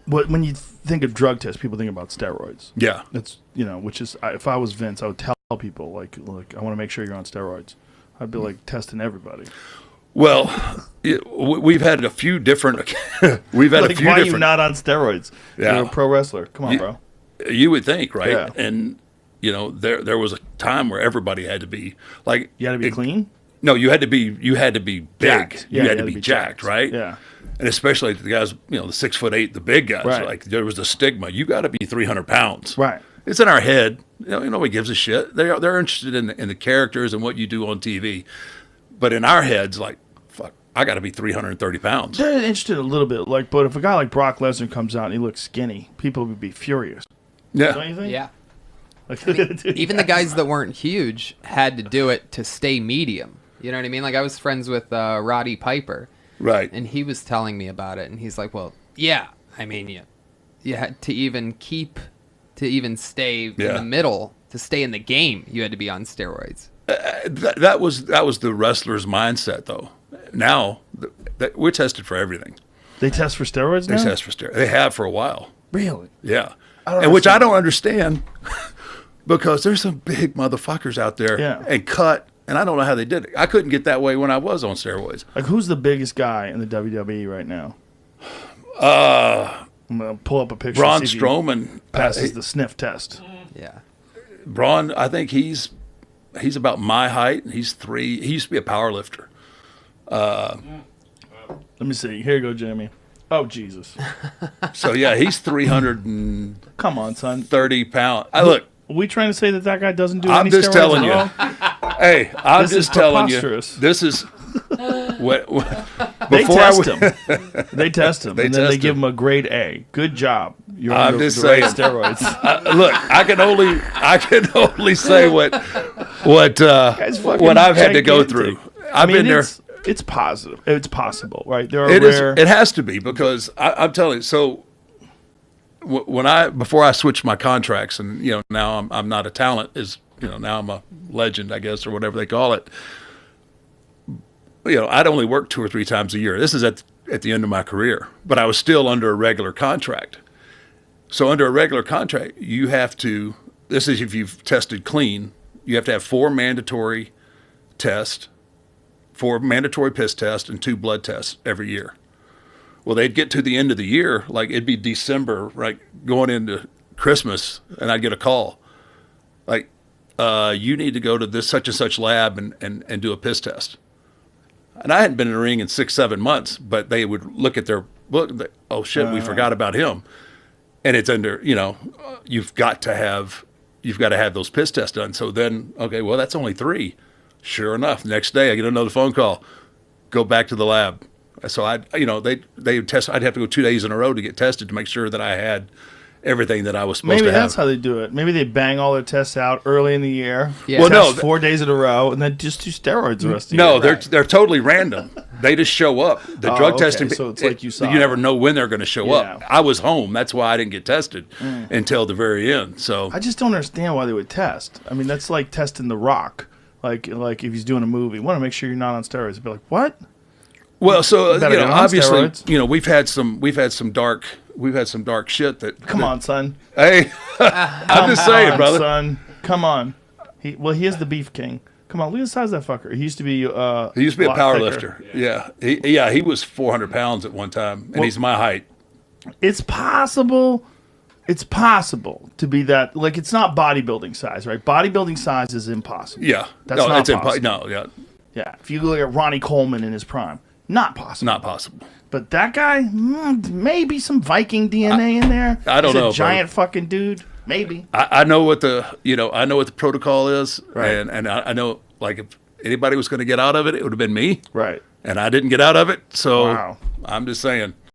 when you think of drug tests, people think about steroids. Yeah. It's, which is, if I was Vince, I would tell people, like, look, I want to make sure you're on steroids. I'd be like testing everybody. Well, we've had a few different. We've had like, a few why different. are you not on steroids? Yeah. You're a pro wrestler. Come on, bro. You would think, right? Yeah. And there was a time where everybody had to be like. You had to be clean. No, you had to be big. Jacked. You had to be jacked, right? Yeah. And especially the guys, the 6'8", the big guys. Right. Like there was a stigma. You got to be 300 pounds. Right. It's in our head. Nobody gives a shit. They're interested in the characters and what you do on TV, but in our heads, like, fuck, I got to be 330 pounds. They're interested a little bit, but if a guy like Brock Lesnar comes out and he looks skinny, people would be furious. Yeah. Don't you think? Yeah. Like, Even the guys that weren't huge had to do it to stay medium. You know what I mean? Like, I was friends with Roddy Piper. Right. And he was telling me about it, and he's like, well, yeah, I mean, you had to even stay in the middle, to stay in the game, you had to be on steroids. That was the wrestler's mindset, though. Now, we're tested for everything. They test for steroids now? They test for steroids. They have for a while. Really? Yeah. Which I don't understand because there's some big motherfuckers out there and cut, and I don't know how they did it. I couldn't get that way when I was on steroids. Like, who's the biggest guy in the WWE right now? I'm going to pull up a picture. Braun Strowman passes the sniff test. Yeah. Braun, I think he's about my height. He used to be a power lifter. Let me see. Here you go, Jimmy. Oh, Jesus. So, yeah, he's 330 Come on, son. pounds. Look. Are we trying to say that guy doesn't do I'm any just steroids telling at you. all? Hey, I'm just telling you. This is what they test him. They test him, and then they give him him a grade A. Good job. You're I'm on just the right saying. steroids. Look, I can only say what I've had to go through. I've been there. It's positive. It's possible, right? There are It has to be because I'm telling you. So before I switched my contracts, and now I'm not a talent, now I'm a legend, I guess, or whatever they call it. I'd only work 2 or 3 times a year. This is at the end of my career, but I was still under a regular contract. So under a regular contract, you have to. This is if you've tested clean. You have to have 4 mandatory tests. 4 mandatory piss tests and 2 blood tests every year. Well, they'd get to the end of the year, like it'd be December, right, going into Christmas, and I'd get a call, like, you need to go to this such and such lab and do a piss test. And I hadn't been in the ring in 6-7 months, but they would look at their book, oh shit, we forgot about him, and it's under, you've got to have those piss tests done. So then, okay, well that's only 3. Sure enough, next day I get another phone call. Go back to the lab. So they test. I'd have to go 2 days in a row to get tested to make sure that I had everything that I was supposed to have. Maybe that's how they do it. Maybe they bang all their tests out early in the year. Yeah. Well, no, 4 days in a row, and then just do steroids the rest of the year. No, they're totally random. They just show up. The drug testing. So it's like you saw. You never know when they're going to show up. I was home. That's why I didn't get tested until the very end. So I just don't understand why they would test. I mean, that's like testing The Rock. Like if he's doing a movie, want to make sure you're not on steroids. Be like, what? Well, so obviously, steroids. we've had some dark shit that. Come on, son. Hey, I'm just saying, brother. Son, come on. He is the beef king. Come on, look at the size of that fucker. He used to be. He used to be a power lifter. Yeah, he was 400 pounds at one time, and he's my height. It's possible. It's possible to be that. Like, it's not bodybuilding size, right? Bodybuilding size is impossible. Yeah, that's not possible. No, yeah. Yeah, if you look at Ronnie Coleman in his prime, not possible. Not possible. But that guy, maybe some Viking DNA in there. I don't know. He's a giant fucking dude. Maybe. I know what the protocol is, right. and I know, like, if anybody was going to get out of it, it would have been me. Right. And I didn't get out of it, so wow. I'm just saying.